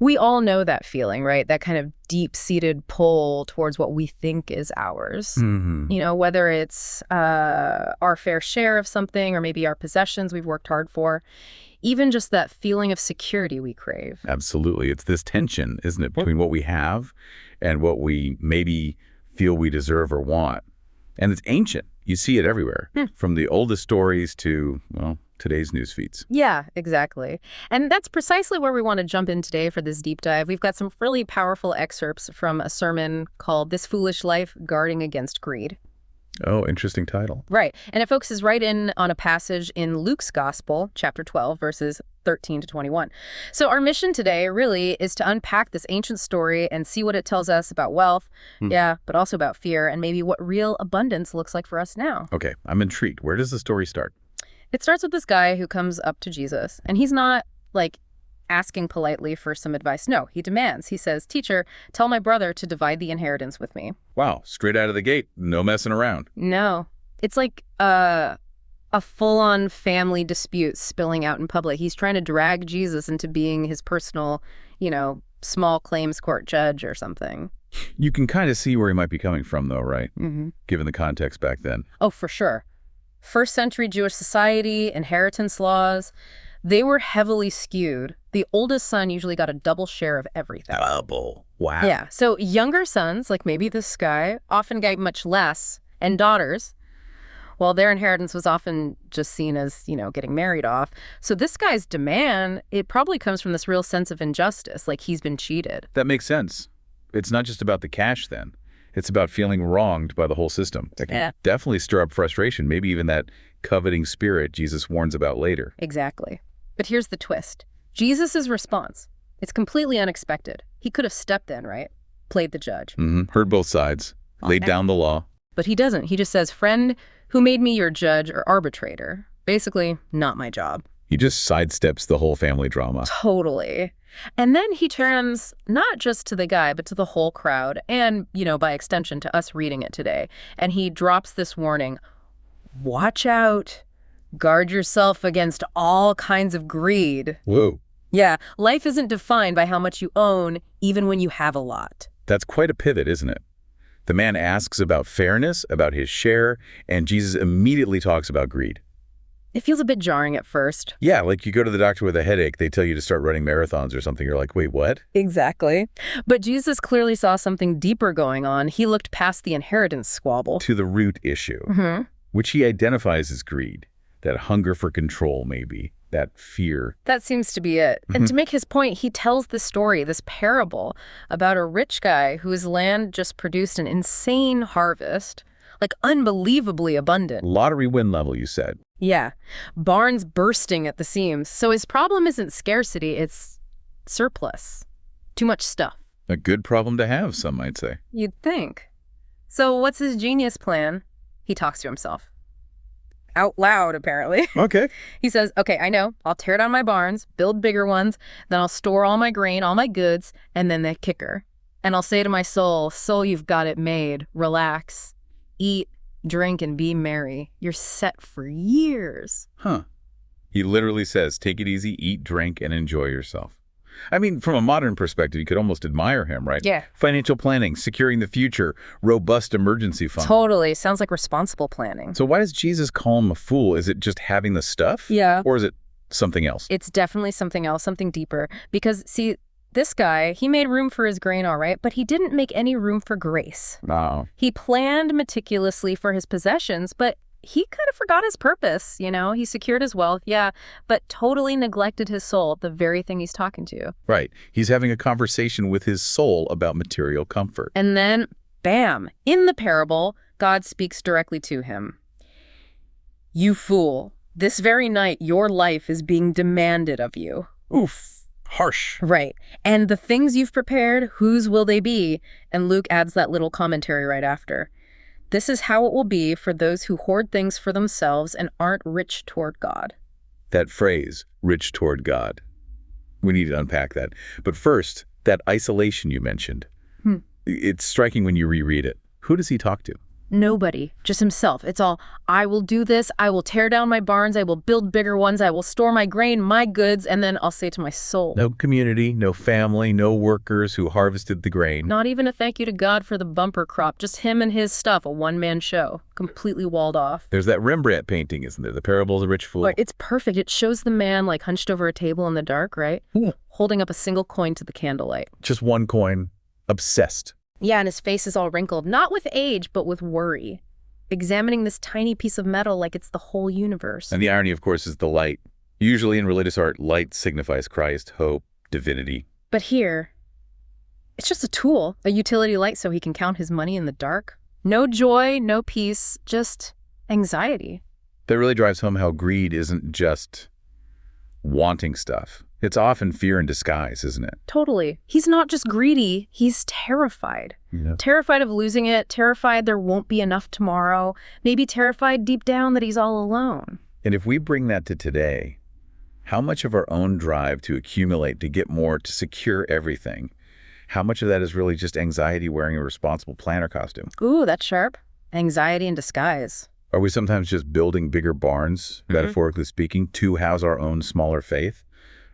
We all know that feeling, right? That kind of deep-seated pull towards what we think is ours. Hmm. Whether it's our fair share of something or maybe our possessions we've worked hard for, even just that feeling of security we crave. Absolutely. It's this tension, isn't it, between what we have and what we maybe feel we deserve or want. And it's ancient. You see it everywhere, from the oldest stories to, well, today's news feeds. Yeah, exactly. And that's precisely where we want to jump in today for this deep dive. We've got some really powerful excerpts from a sermon called This Foolish Life, Guarding Against Greed. Oh, interesting title. Right. And it focuses right in on a passage in Luke's Gospel, chapter 12, verses 13 to 21. So our mission today really is to unpack this ancient story and see what it tells us about wealth, but also about fear, and maybe what real abundance looks like for us now. Okay, I'm intrigued. Where does the story start? It starts with this guy who comes up to Jesus, and he's not, asking politely for some advice. No, he demands. He says, "Teacher, tell my brother to divide the inheritance with me." Wow, straight out of the gate. No messing around. No. It's like a full-on family dispute spilling out in public. He's trying to drag Jesus into being his personal, small claims court judge or something. You can kind of see where he might be coming from, though, right? Mm-hmm. Given the context back then. Oh, for sure. First century Jewish society, inheritance laws, they were heavily skewed. The oldest son usually got a double share of everything. Double. Wow. Yeah. So younger sons, like maybe this guy, often got much less. And daughters, well, their inheritance was often just seen as, getting married off. So this guy's demand, it probably comes from this real sense of injustice, like he's been cheated. That makes sense. It's not just about the cash then. It's about feeling wronged by the whole system. That can definitely stir up frustration, maybe even that coveting spirit Jesus warns about later. Exactly. But here's the twist. Jesus' response, it's completely unexpected. He could have stepped in, right? Played the judge. Heard both sides. Laid down the law. But he doesn't. He just says, "Friend, who made me your judge or arbitrator?" Basically, not my job. He just sidesteps the whole family drama. Totally. And then he turns not just to the guy, but to the whole crowd and, by extension, to us reading it today. And he drops this warning, watch out. Guard yourself against all kinds of greed. Whoa. Yeah, life isn't defined by how much you own, even when you have a lot. That's quite a pivot, isn't it? The man asks about fairness, about his share, and Jesus immediately talks about greed. It feels a bit jarring at first. Yeah, like you go to the doctor with a headache, they tell you to start running marathons or something. You're like, wait, what? Exactly. But Jesus clearly saw something deeper going on. He looked past the inheritance squabble. To the root issue, which he identifies as greed. That hunger for control, maybe. That fear. That seems to be it. And to make his point, he tells this story, this parable, about a rich guy whose land just produced an insane harvest, unbelievably abundant. Lottery win level, you said. Yeah. Barns bursting at the seams. So his problem isn't scarcity, it's surplus. Too much stuff. A good problem to have, some might say. You'd think. So what's his genius plan? He talks to himself. Out loud, apparently. Okay. He says, okay, I know. I'll tear down my barns, build bigger ones, then I'll store all my grain, all my goods, and then the kicker. And I'll say to my soul, soul, you've got it made. Relax. Eat, drink, and be merry. You're set for years. Huh. He literally says, take it easy, eat, drink, and enjoy yourself. I mean, from a modern perspective, you could almost admire him, right? Yeah. Financial planning, securing the future, robust emergency fund. Totally. Sounds like responsible planning. So why does Jesus call him a fool? Is it just having the stuff? Yeah. Or is it something else? It's definitely something else, something deeper. Because, see, this guy, he made room for his grain, all right, but he didn't make any room for grace. No. He planned meticulously for his possessions, but he kind of forgot his purpose, He secured his wealth, yeah, but totally neglected his soul, the very thing he's talking to. Right. He's having a conversation with his soul about material comfort. And then, bam, in the parable, God speaks directly to him. You fool, this very night your life is being demanded of you. Oof. Harsh. Right. And the things you've prepared, whose will they be? And Luke adds that little commentary right after. This is how it will be for those who hoard things for themselves and aren't rich toward God. That phrase, rich toward God. We need to unpack that. But first, that isolation you mentioned. It's striking when you reread it. Who does he talk to? Nobody, just himself. It's all, I will do this, I will tear down my barns, I will build bigger ones, I will store my grain, my goods, and then I'll say to my soul. No community, no family, no workers who harvested the grain. Not even a thank you to God for the bumper crop, just him and his stuff, a one-man show, completely walled off. There's that Rembrandt painting, isn't there? The Parable of the Rich Fool. It's perfect. It shows the man like hunched over a table in the dark, right? Holding up a single coin to the candlelight. Just one coin, obsessed. Yeah, and his face is all wrinkled, not with age, but with worry. Examining this tiny piece of metal like it's the whole universe. And the irony, of course, is the light. Usually in religious art, light signifies Christ, hope, divinity. But here, it's just a tool, a utility light so he can count his money in the dark. No joy, no peace, just anxiety. That really drives home how greed isn't just wanting stuff. It's often fear in disguise, isn't it? Totally. He's not just greedy, he's terrified. Yeah. Terrified of losing it, terrified there won't be enough tomorrow, maybe terrified deep down that he's all alone. And if we bring that to today, how much of our own drive to accumulate, to get more, to secure everything, how much of that is really just anxiety wearing a responsible planner costume? Ooh, that's sharp. Anxiety in disguise. Are we sometimes just building bigger barns, metaphorically speaking, to house our own smaller faith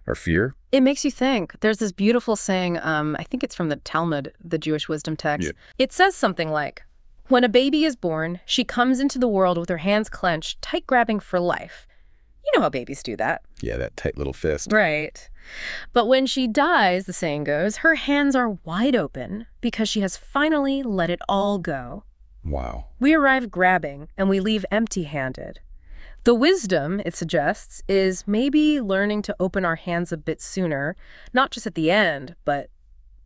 or fear? It makes you think. There's this beautiful saying, I think it's from the Talmud, the Jewish wisdom text. Yeah. It says something like, when a baby is born, she comes into the world with her hands clenched, tight grabbing for life. You know how babies do that. Yeah, that tight little fist. Right. But when she dies, the saying goes, her hands are wide open because she has finally let it all go. Wow. We arrive grabbing and we leave empty-handed. The wisdom, it suggests, is maybe learning to open our hands a bit sooner, not just at the end, but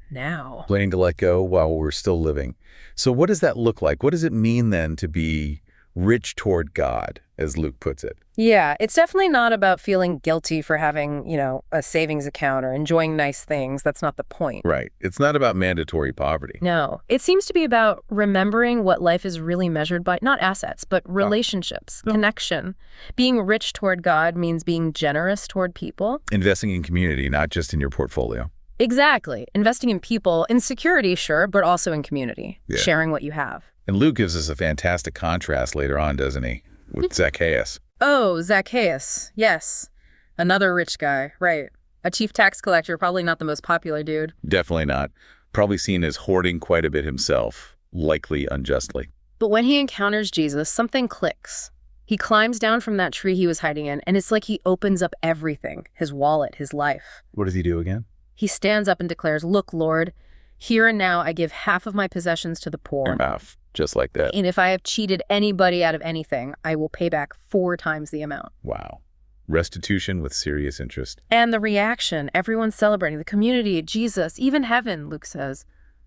now. Learning to let go while we're still living. So what does that look like? What does it mean then to be rich toward God, as Luke puts it? Yeah, it's definitely not about feeling guilty for having, a savings account or enjoying nice things. That's not the point. Right. It's not about mandatory poverty. No, it seems to be about remembering what life is really measured by, not assets, but relationships, connection. Being rich toward God means being generous toward people. Investing in community, not just in your portfolio. Exactly. Investing in people, in security, sure, but also in community, sharing what you have. And Luke gives us a fantastic contrast later on, doesn't he, with Zacchaeus? Oh, Zacchaeus. Yes. Another rich guy, right. A chief tax collector, probably not the most popular dude. Definitely not. Probably seen as hoarding quite a bit himself, likely unjustly. But when he encounters Jesus, something clicks. He climbs down from that tree he was hiding in, and it's like he opens up everything, his wallet, his life. What does he do again? He stands up and declares, "Look, Lord, here and now I give half of my possessions to the poor. Half, just like that. And if I have cheated anybody out of anything, I will pay back 4 times the amount." Wow. Restitution with serious interest. And the reaction, everyone's celebrating, the community, Jesus, even heaven, Luke says.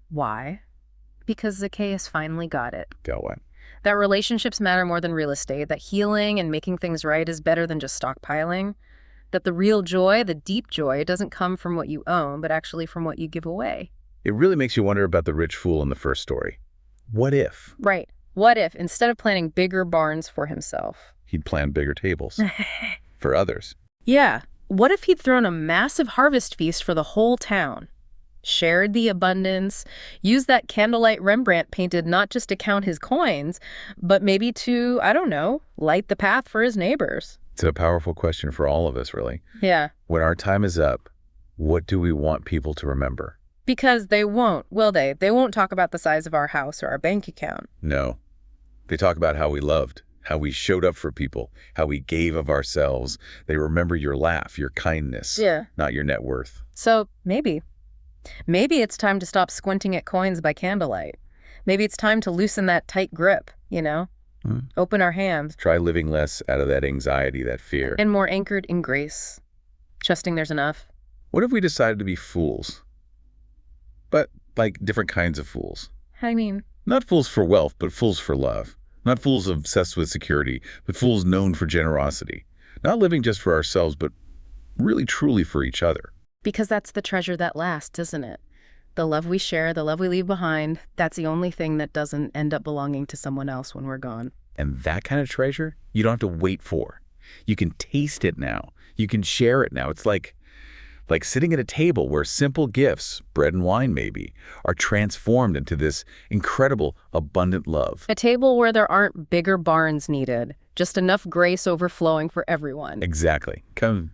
Why? Because Zacchaeus finally got it. Got what? That relationships matter more than real estate, that healing and making things right is better than just stockpiling, that the real joy, the deep joy, doesn't come from what you own, but actually from what you give away. It really makes you wonder about the rich fool in the first story. What if? Right. What if, instead of planning bigger barns for himself, he'd planned bigger tables for others? Yeah. What if he'd thrown a massive harvest feast for the whole town? Shared the abundance, used that candlelight Rembrandt painted not just to count his coins, but maybe to, I don't know, light the path for his neighbors. It's a powerful question for all of us, really. Yeah. When our time is up, what do we want people to remember? Because they won't, will they? They won't talk about the size of our house or our bank account. No. They talk about how we loved, how we showed up for people, how we gave of ourselves. They remember your laugh, your kindness, not your net worth. So maybe it's time to stop squinting at coins by candlelight. Maybe it's time to loosen that tight grip, Open our hands. Try living less out of that anxiety, that fear. And more anchored in grace, trusting there's enough. What if we decided to be fools? But like different kinds of fools. How do you mean? Not fools for wealth, but fools for love. Not fools obsessed with security, but fools known for generosity. Not living just for ourselves, but really truly for each other. Because that's the treasure that lasts, isn't it? The love we share, the love we leave behind, that's the only thing that doesn't end up belonging to someone else when we're gone. And that kind of treasure, you don't have to wait for. You can taste it now. You can share it now. It's like Like sitting at a table where simple gifts, bread and wine maybe, are transformed into this incredible, abundant love. A table where there aren't bigger barns needed, just enough grace overflowing for everyone. Exactly. Come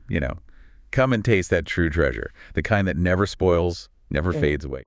and taste that true treasure, the kind that never spoils, never fades away.